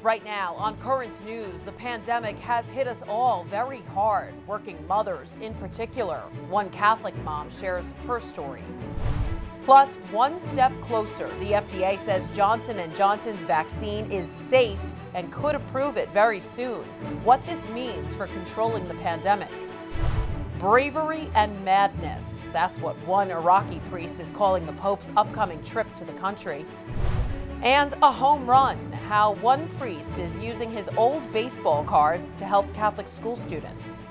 Right now on Currents News, the pandemic has hit us all very hard, working mothers in particular. One Catholic mom shares her story. Plus, one step closer, the FDA says Johnson & Johnson's vaccine is safe and could approve it very soon. What this means for controlling the pandemic. Bravery and madness. That's what one Iraqi priest is calling the Pope's upcoming trip to the country. And a home run, how one priest is using his old baseball cards to help Catholic school students.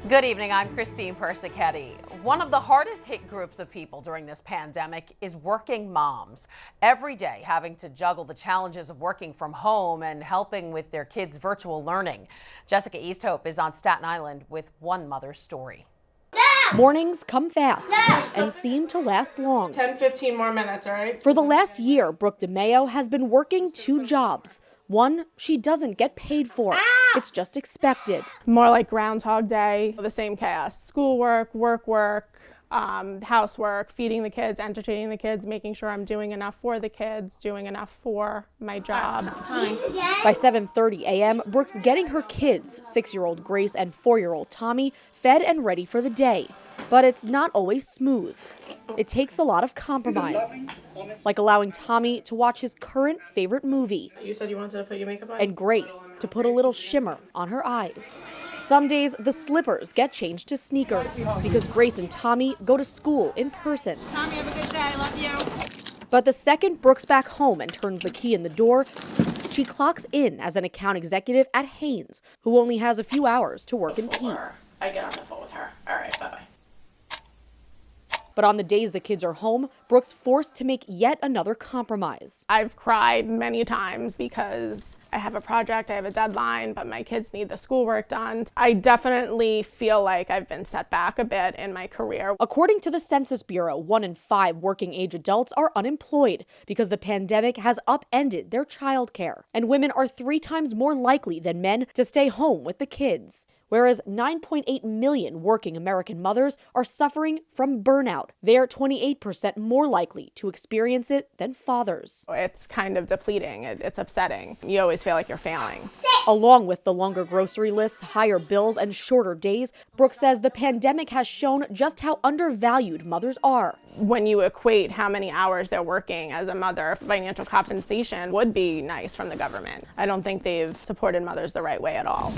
Good evening, I'm Christine Persichetti. One of the hardest hit groups of people during this pandemic is working moms. Every day having to juggle the challenges of working from home and helping with their kids' virtual learning. Jessica Easthope is on Staten Island with one mother's story. Mornings come fast and seem to last long. 10-15 more minutes, all right? For the last year, Brooke DeMayo has been working two jobs. One she doesn't get paid for. It's just expected. More like Groundhog Day, the same chaos. Schoolwork, work, housework, feeding the kids, entertaining the kids, making sure I'm doing enough for the kids, doing enough for my job. By 7:30 a.m., Brooke's getting her kids, 6-year-old Grace and 4-year-old Tommy, fed and ready for the day. But it's not always smooth. It takes a lot of compromise, like allowing Tommy to watch his current favorite movie. You said you wanted to put your makeup on? And Grace to put a little shimmer on her eyes. Some days, the slippers get changed to sneakers because Grace and Tommy go to school in person. Tommy, have a good day. I love you. But the second Brooke's back home and turns the key in the door, she clocks in as an account executive at Hanes, who only has a few hours to work in peace. I get on the phone with her. All right, bye-bye. But on the days the kids are home, Brooke's forced to make yet another compromise. I've cried many times because I have a project, I have a deadline, but my kids need the schoolwork done. I definitely feel like I've been set back a bit in my career. According to the Census Bureau, 1 in 5 working age adults are unemployed because the pandemic has upended their childcare. And women are 3 times more likely than men to stay home with the kids. Whereas 9.8 million working American mothers are suffering from burnout. They're 28% more likely to experience it than fathers. It's kind of depleting. It's upsetting. You always feel like you're failing. Along with the longer grocery lists, higher bills, and shorter days, Brooke says the pandemic has shown just how undervalued mothers are. When you equate how many hours they're working as a mother, financial compensation would be nice from the government. I don't think they've supported mothers the right way at all.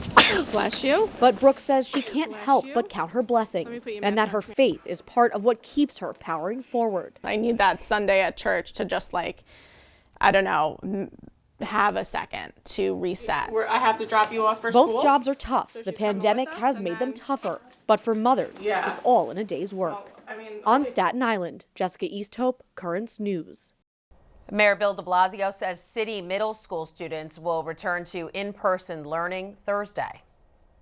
Bless you. But Brooke says she can't help but count her blessings, and that her faith is part of what keeps her powering forward. I need that Sunday at church to just have a second to reset. I have to drop you off for school? Both jobs are tough. The pandemic has made them tougher. But for mothers, it's all in a day's work. On Staten Island, Jessica Easthope, Currents News. Mayor Bill de Blasio says city middle school students will return to in-person learning Thursday.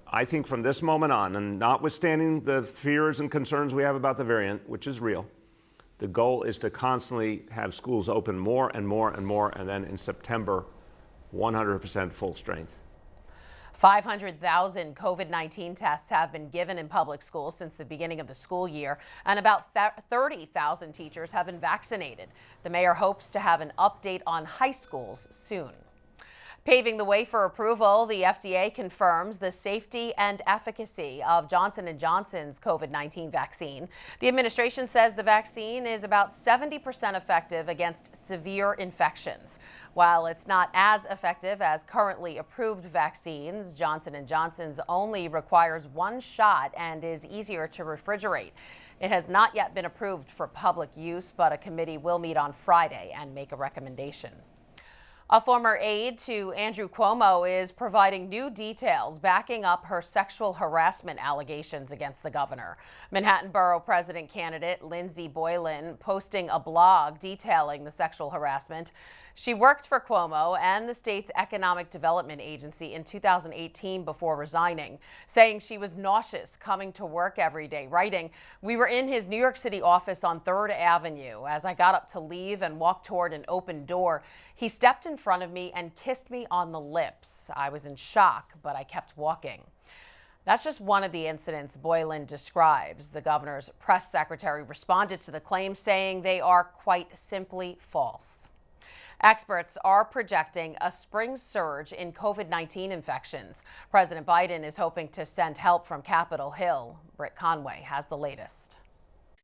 I think from this moment on, and notwithstanding the fears and concerns we have about the variant, which is real, the goal is to constantly have schools open more and more and more, and then in September, 100% full strength. 500,000 COVID-19 tests have been given in public schools since the beginning of the school year, and about 30,000 teachers have been vaccinated. The mayor hopes to have an update on high schools soon. Paving the way for approval, the FDA confirms the safety and efficacy of Johnson & Johnson's COVID-19 vaccine. The administration says the vaccine is about 70% effective against severe infections. While it's not as effective as currently approved vaccines, Johnson & Johnson's only requires 1 shot and is easier to refrigerate. It has not yet been approved for public use, but a committee will meet on Friday and make a recommendation. A former aide to Andrew Cuomo is providing new details backing up her sexual harassment allegations against the governor. Manhattan Borough President candidate Lindsey Boylan posting a blog detailing the sexual harassment. She worked for Cuomo and the state's Economic Development Agency in 2018 before resigning, saying she was nauseous coming to work every day, writing, "We were in his New York City office on 3rd Avenue. As I got up to leave and walked toward an open door, he stepped in front of me and kissed me on the lips. I was in shock, but I kept walking." That's just one of the incidents Boylan describes. The governor's press secretary responded to the claims, saying they are quite simply false. Experts are projecting a spring surge in COVID-19 infections. President Biden is hoping to send help from Capitol Hill. Britt Conway has the latest.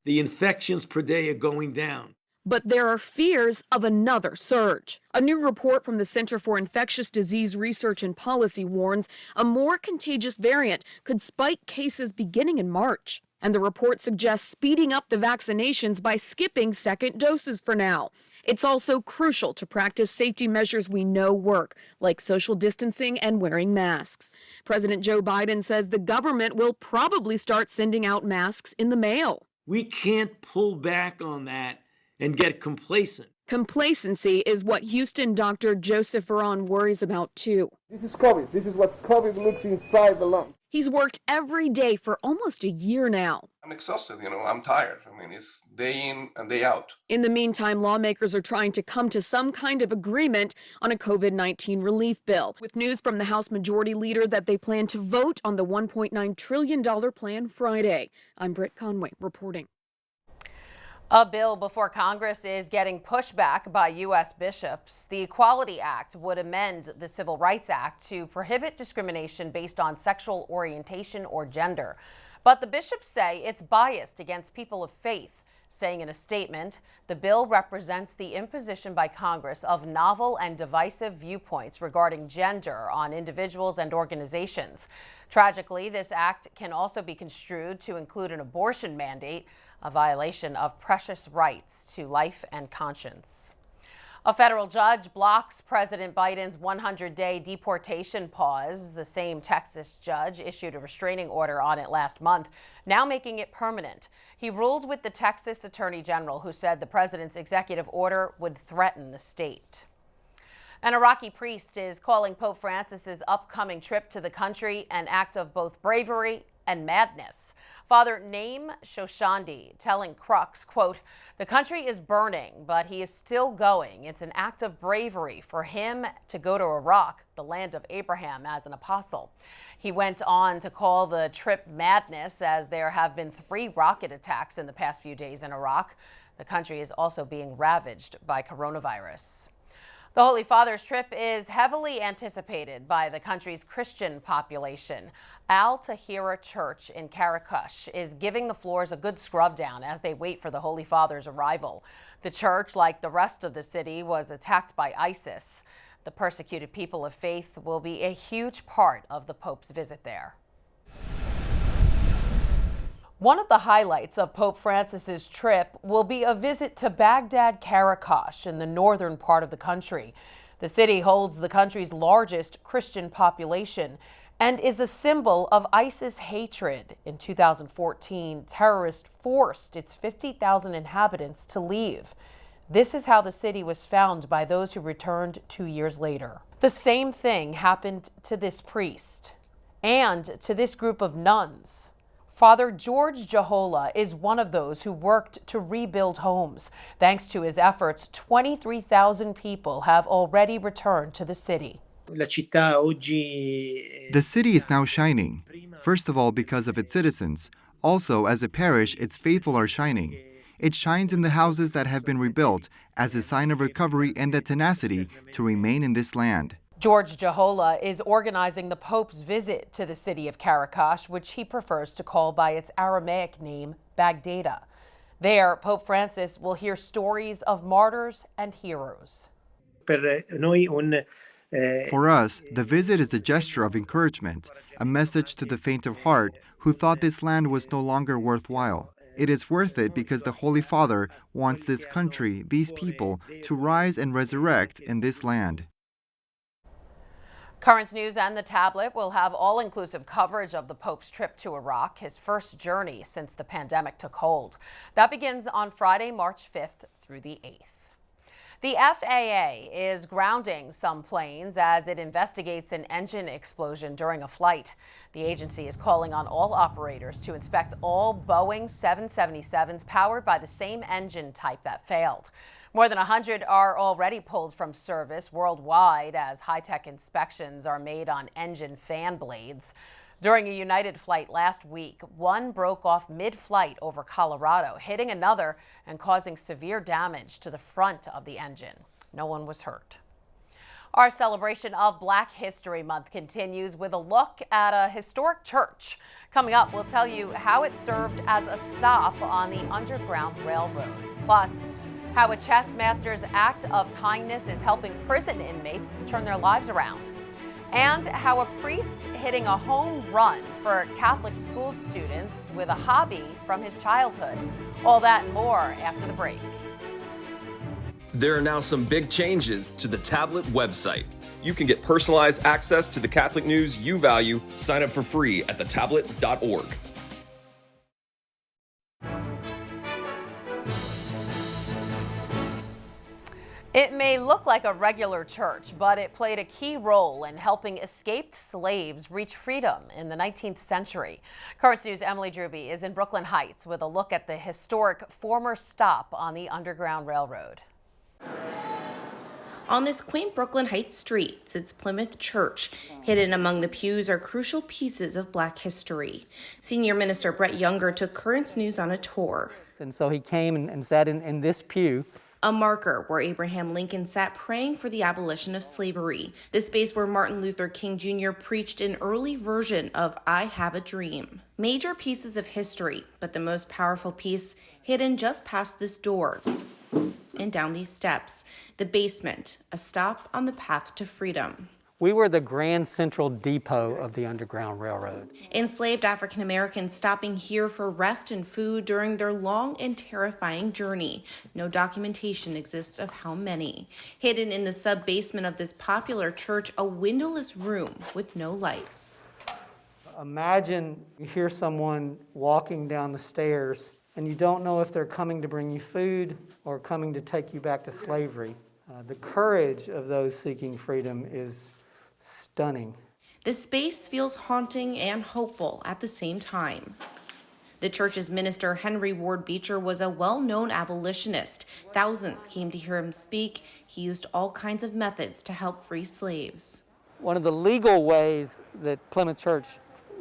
The infections per day are going down. But there are fears of another surge. A new report from the Center for Infectious Disease Research and Policy warns a more contagious variant could spike cases beginning in March. And the report suggests speeding up the vaccinations by skipping second doses for now. It's also crucial to practice safety measures we know work, like social distancing and wearing masks. President Joe Biden says the government will probably start sending out masks in the mail. We can't pull back on that and get complacent. Complacency is what Houston Dr. Joseph VARON worries about, too. This is COVID. This is what COVID looks inside the lung. He's worked every day for almost a year now. I'm exhausted, I'm tired. It's day in and day out. In the meantime, lawmakers are trying to come to some kind of agreement on a COVID-19 relief bill, with news from the House Majority Leader that they plan to vote on the $1.9 trillion plan Friday. I'm Britt Conway reporting. A bill before Congress is getting pushback by U.S. bishops. The Equality Act would amend the Civil Rights Act to prohibit discrimination based on sexual orientation or gender. But the bishops say it's biased against people of faith, saying in a statement, the bill represents the imposition by Congress of novel and divisive viewpoints regarding gender on individuals and organizations. Tragically, this act can also be construed to include an abortion mandate, a violation of precious rights to life and conscience. A federal judge blocks President Biden's 100-day deportation pause. The same Texas judge issued a restraining order on it last month, now making it permanent. He ruled with the Texas Attorney General, who said the president's executive order would threaten the state. An Iraqi priest is calling Pope Francis's upcoming trip to the country an act of both bravery and madness. Father Naim Shoshandi telling Crux, quote, the country is burning, but he is still going. It's an act of bravery for him to go to Iraq, the land of Abraham, as an apostle. He went on to call the trip madness, as there have been 3 rocket attacks in the past few days in Iraq. The country is also being ravaged by coronavirus. The Holy Father's trip is heavily anticipated by the country's Christian population. Al-Tahira Church in Karakush is giving the floors a good scrub down as they wait for the Holy Father's arrival. The church, like the rest of the city, was attacked by ISIS. The persecuted people of faith will be a huge part of the Pope's visit there. One of the highlights of Pope Francis's trip will be a visit to Baghdad, Karakush in the northern part of the country. The city holds the country's largest Christian population and is a symbol of ISIS hatred. In 2014, terrorists forced its 50,000 inhabitants to leave. This is how the city was found by those who returned 2 years later. The same thing happened to this priest and to this group of nuns. Father George Jahola is one of those who worked to rebuild homes. Thanks to his efforts, 23,000 people have already returned to the city. The city is now shining, first of all because of its citizens. Also, as a parish, its faithful are shining. It shines in the houses that have been rebuilt as a sign of recovery and the tenacity to remain in this land. George Jahola is organizing the Pope's visit to the city of Karakush, which he prefers to call by its Aramaic name, Baghdad. There, Pope Francis will hear stories of martyrs and heroes. For us, the visit is a gesture of encouragement, a message to the faint of heart who thought this land was no longer worthwhile. It is worth it because the Holy Father wants this country, these people, to rise and resurrect in this land. Currents News and The Tablet will have all-inclusive coverage of the Pope's trip to Iraq, his first journey since the pandemic took hold. That begins on Friday, March 5th through the 8th. The FAA is grounding some planes as it investigates an engine explosion during a flight. The agency is calling on all operators to inspect all Boeing 777s powered by the same engine type that failed. More than 100 are already pulled from service worldwide as high-tech inspections are made on engine fan blades. During a United flight last week, one broke off mid-flight over Colorado, hitting another and causing severe damage to the front of the engine. No one was hurt. Our celebration of Black History Month continues with a look at a historic church. Coming up, we'll tell you how it served as a stop on the Underground Railroad. Plus, how a chess master's act of kindness is helping prison inmates turn their lives around. And how a priest hitting a home run for Catholic school students with a hobby from his childhood. All that and more after the break. There are now some big changes to the tablet website. You can get personalized access to the Catholic news you value. Sign up for free at thetablet.org. It may look like a regular church, but it played a key role in helping escaped slaves reach freedom in the 19th century. Current News' Emily Drooby is in Brooklyn Heights with a look at the historic former stop on the Underground Railroad. On this quaint Brooklyn Heights street sits Plymouth Church. Hidden among the pews are crucial pieces of Black history. Senior Minister Brett Younger took Current News on a tour. And so he came and sat in this pew. A marker where Abraham Lincoln sat praying for the abolition of slavery. The space where Martin Luther King Jr. preached an early version of I Have a Dream. Major pieces of history, but the most powerful piece hidden just past this door and down these steps. The basement, a stop on the path to freedom. We were the Grand Central Depot of the Underground Railroad. Enslaved African Americans stopping here for rest and food during their long and terrifying journey. No documentation exists of how many. Hidden in the sub-basement of this popular church, a windowless room with no lights. Imagine you hear someone walking down the stairs and you don't know if they're coming to bring you food or coming to take you back to slavery. The courage of those seeking freedom is stunning. The space feels haunting and hopeful at the same time. The church's minister, Henry Ward Beecher, was a well-known abolitionist. Thousands came to hear him speak. He used all kinds of methods to help free slaves. One of the legal ways that Plymouth Church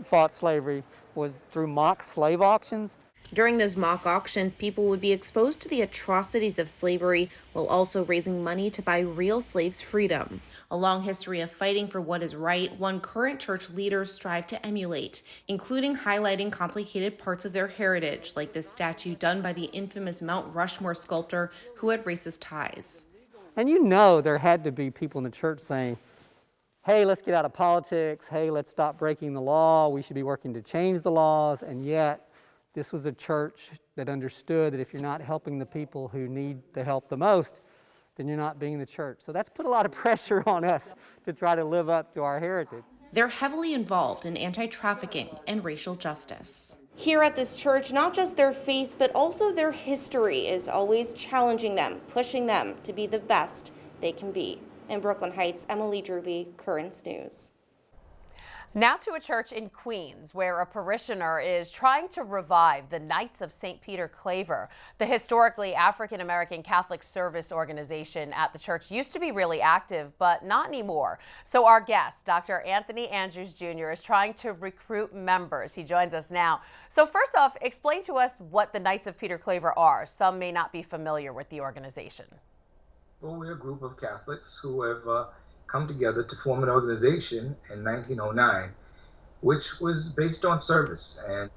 fought slavery was through mock slave auctions. During those mock auctions, people would be exposed to the atrocities of slavery while also raising money to buy real slaves' freedom. A long history of fighting for what is right, one current church leaders strive to emulate, including highlighting complicated parts of their heritage, like this statue done by the infamous Mount Rushmore sculptor who had racist ties. And you know there had to be people in the church saying, hey, let's get out of politics. Hey, let's stop breaking the law. We should be working to change the laws. And yet, this was a church that understood that if you're not helping the people who need the help the most, then you're not being the church. So that's put a lot of pressure on us to try to live up to our heritage. They're heavily involved in anti-trafficking and racial justice. Here at this church, not just their faith, but also their history is always challenging them, pushing them to be the best they can be. In Brooklyn Heights, Emily Drooby, Current News. Now to a church in Queens where a parishioner is trying to revive the Knights of St. Peter Claver. The historically African-American Catholic service organization at the church used to be really active, but not anymore. So our guest, Dr. Anthony Andrews Jr., is trying to recruit members. He joins us now. So first off, explain to us what the Knights of Peter Claver are. Some may not be familiar with the organization. Well, we're a group of Catholics who have come together to form an organization in 1909, which was based on service. And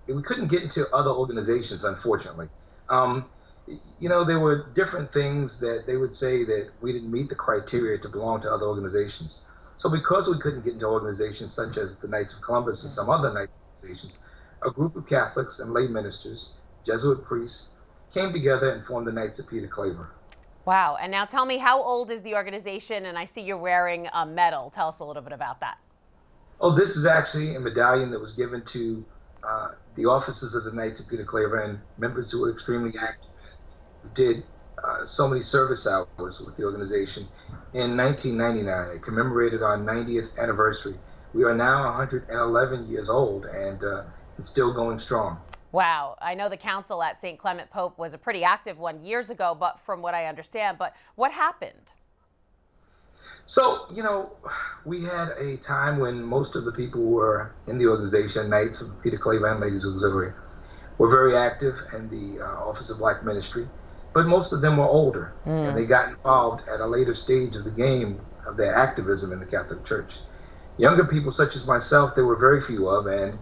we couldn't get into other organizations, unfortunately. You know, there were different things that they would say that we didn't meet the criteria to belong to other organizations. So because we couldn't get into organizations such as the Knights of Columbus and some other Knights organizations, a group of Catholics and lay ministers, Jesuit priests, came together and formed the Knights of Peter Claver. Wow. And now tell me, how old is the organization? And I see you're wearing a medal. Tell us a little bit about that. Oh, this is actually a medallion that was given to the officers of the Knights of Peter Claver and members who were extremely active, who did so many service hours with the organization. In 1999, it commemorated our 90th anniversary. We are now 111 years old and still going strong. Wow. I know the council at St. Clement Pope was a pretty active one years ago, but from what I understand, but what happened? So, we had a time when most of the people who were in the organization, Knights of Peter Claver and Ladies Auxiliary, were very active in the Office of Black Ministry, but most of them were older, and they got involved at a later stage of the game of their activism in the Catholic Church. Younger people such as myself, there were very few of, and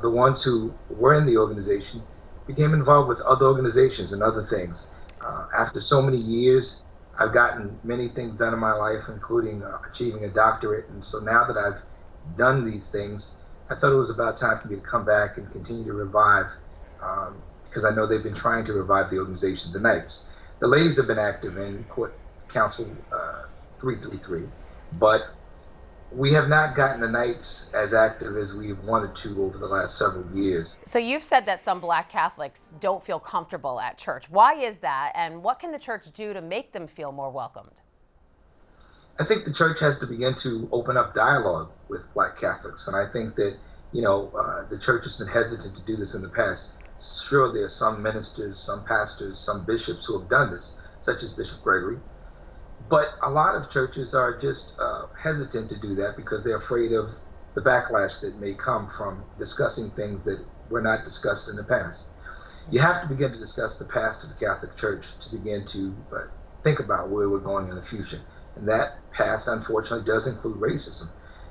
the ones who were in the organization became involved with other organizations and other things. After so many years, I've gotten many things done in my life, including achieving a doctorate. And so now that I've done these things, I thought it was about time for me to come back and continue to revive, because I know they've been trying to revive the organization, the Knights. The ladies have been active in Court Council 333, but we have not gotten the Knights as active as we've wanted to over the last several years. So you've said that some Black Catholics don't feel comfortable at church. Why is that, and what can the church do to make them feel more welcomed? I think the church has to begin to open up dialogue with Black Catholics, and I think that, the church has been hesitant to do this in the past. Sure, there are some ministers, some pastors, some bishops who have done this, such as Bishop Gregory. But a lot of churches are just hesitant to do that because they're afraid of the backlash that may come from discussing things that were not discussed in the past. You have to begin to discuss the past of the Catholic Church to begin to think about where we're going in the future. And that past, unfortunately, does include racism.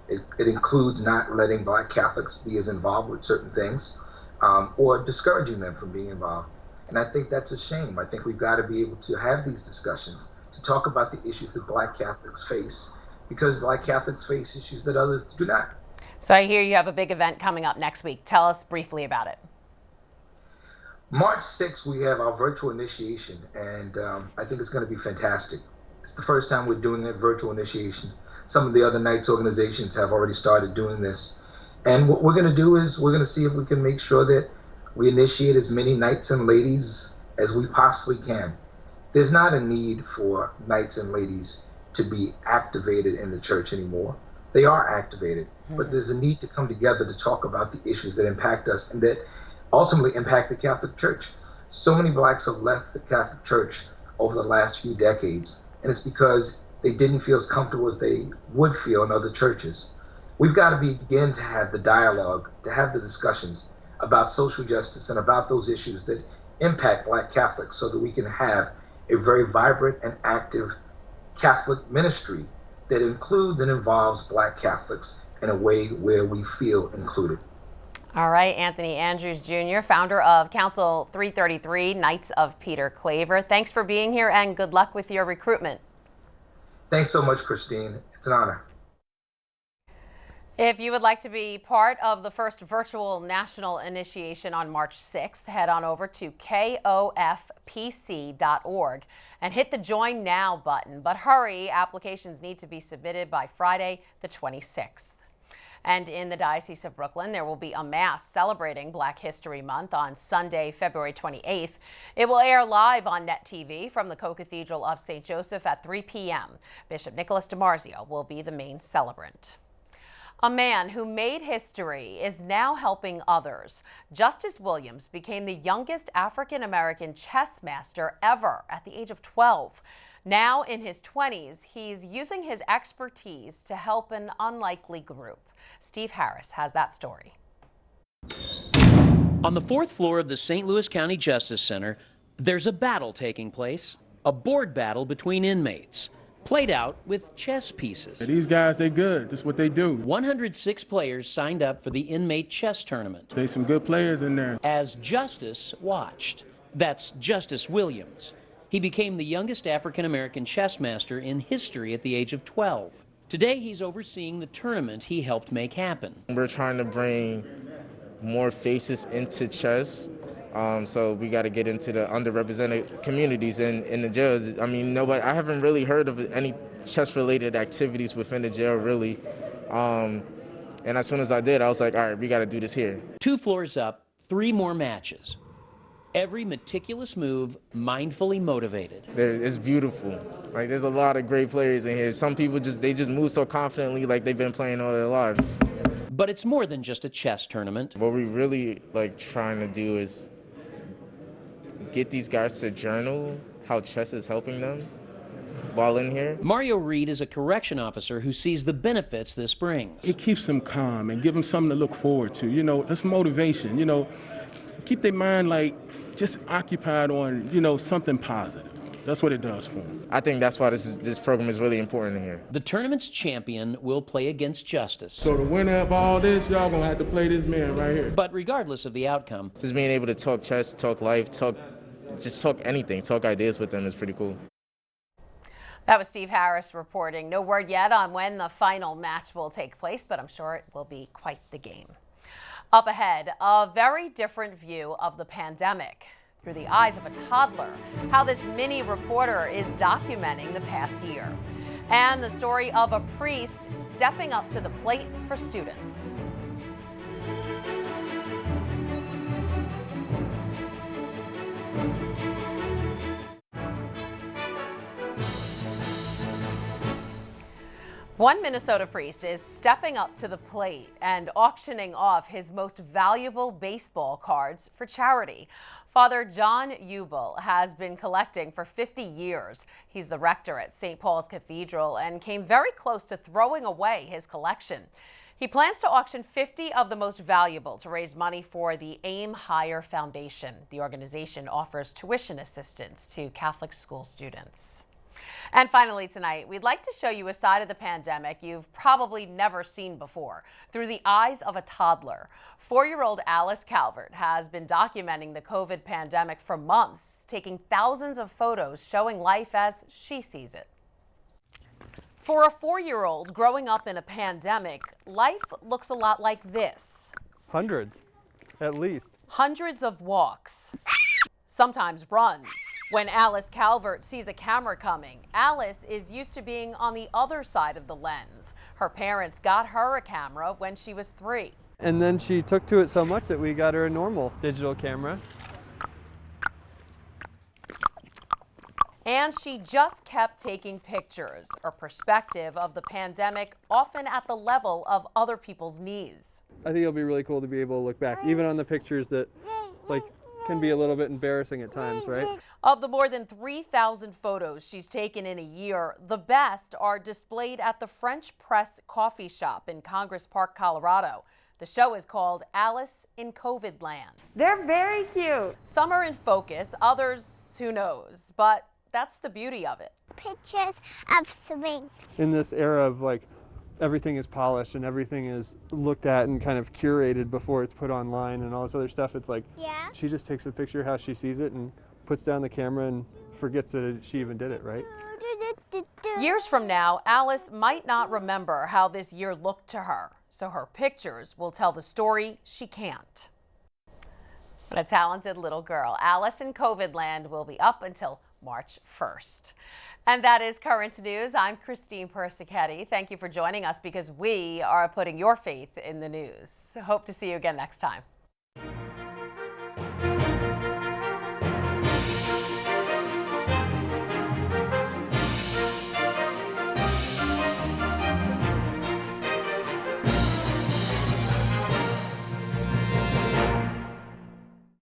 It includes not letting Black Catholics be as involved with certain things, or discouraging them from being involved. And I think that's a shame. I think we've got to be able to have these discussions to talk about the issues that Black Catholics face, because Black Catholics face issues that others do not. So I hear you have a big event coming up next week. Tell us briefly about it. March 6th, we have our virtual initiation, and I think it's going to be fantastic. It's the first time we're doing a virtual initiation. Some of the other Knights organizations have already started doing this. And what we're going to do is we're going to see if we can make sure that we initiate as many Knights and ladies as we possibly can. There's not a need for Knights and ladies to be activated in the church anymore. They are activated, but there's a need to come together to talk about the issues that impact us and that ultimately impact the Catholic Church. So many Blacks have left the Catholic Church over the last few decades, and it's because they didn't feel as comfortable as they would feel in other churches. We've got to begin to have the dialogue, to have the discussions about social justice and about those issues that impact Black Catholics so that we can have a very vibrant and active Catholic ministry that includes and involves Black Catholics in a way where we feel included. All right, Anthony Andrews Jr., founder of Council 333, Knights of Peter Claver. Thanks for being here and good luck with your recruitment. Thanks so much, Christine. It's an honor. If you would like to be part of the first virtual national initiation on March 6th, head on over to kofpc.org and hit the Join Now button. But hurry, applications need to be submitted by Friday, the 26th. And in the Diocese of Brooklyn, there will be a Mass celebrating Black History Month on Sunday, February 28th. It will air live on Net TV from the Co-Cathedral of St. Joseph at 3 p.m. Bishop Nicholas DiMarzio will be the main celebrant. A man who made history is now helping others. Justus Williams became the youngest African-American chess master ever at the age of 12. Now in his 20s, he's using his expertise to help an unlikely group. Steve Harris has that story. On the 4th floor of the St. Louis County Justice Center, there's a battle taking place, a board battle between inmates, played out with chess pieces. These guys, they good. That's what they do. 106 players signed up for the inmate chess tournament. There's some good players in there. As Justus watched. That's Justus Williams. He became the youngest African-American chess master in history at the age of 12. Today, he's overseeing the tournament he helped make happen. We're trying to bring more faces into chess. So we got to get into the underrepresented communities in the jails. I mean, I haven't really heard of any chess-related activities within the jail, really. And as soon as I did, I was like, all right, we got to do this here. 2 floors up, 3 more matches. Every meticulous move mindfully motivated. It's beautiful. Like, there's a lot of great players in here. Some people they just move so confidently like they've been playing all their lives. But it's more than just a chess tournament. What we really trying to do is get these guys to journal how chess is helping them, while in here. Mario Reed is a correction officer who sees the benefits this brings. It keeps them calm and give them something to look forward to. You know, that's motivation. You know, keep their mind like just occupied on, you know, something positive. That's what it does for them. I think that's why this program is really important here. The tournament's champion will play against Justice. So the winner of all this, y'all gonna have to play this man right here. But regardless of the outcome, just being able to talk chess, talk life, talk anything, talk ideas with them is pretty cool. That was Steve Harris reporting. No word yet on when the final match will take place, but I'm sure it will be quite the game. Up ahead, a very different view of the pandemic through the eyes of a toddler, how this mini reporter is documenting the past year, and the story of a priest stepping up to the plate for students. One Minnesota priest is stepping up to the plate and auctioning off his most valuable baseball cards for charity. Father John Ubel has been collecting for 50 years. He's the rector at St. Paul's Cathedral and came very close to throwing away his collection. He plans to auction 50 of the most valuable to raise money for the Aim Higher Foundation. The organization offers tuition assistance to Catholic school students. And finally tonight, we'd like to show you a side of the pandemic you've probably never seen before, through the eyes of a toddler. 4-year-old Alice Calvert has been documenting the COVID pandemic for months, taking thousands of photos showing life as she sees it. For a 4-year-old growing up in a pandemic, life looks a lot like this. Hundreds, at least. Hundreds of walks, sometimes runs. When Alice Calvert sees a camera coming, Alice is used to being on the other side of the lens. Her parents got her a camera when she was 3. And then she took to it so much that we got her a normal digital camera. And she just kept taking pictures, a perspective of the pandemic often at the level of other people's knees. I think it'll be really cool to be able to look back, even on the pictures that can be a little bit embarrassing at times, right? Of the more than 3,000 photos she's taken in a year, the best are displayed at the French Press coffee shop in Congress Park, Colorado. The show is called Alice in COVID Land. They're very cute. Some are in focus, others, who knows, but that's the beauty of it. Pictures of swings. In this era of everything is polished and everything is looked at and kind of curated before it's put online and all this other stuff, it's she just takes a picture how she sees it and puts down the camera and forgets that she even did it, right? Years from now, Alice might not remember how this year looked to her, so her pictures will tell the story she can't. What a talented little girl. Alice in COVID Land will be up until March 1st. And that is current news. I'm Christine Persichetti. Thank you for joining us because we are putting your faith in the news. Hope to see you again next time.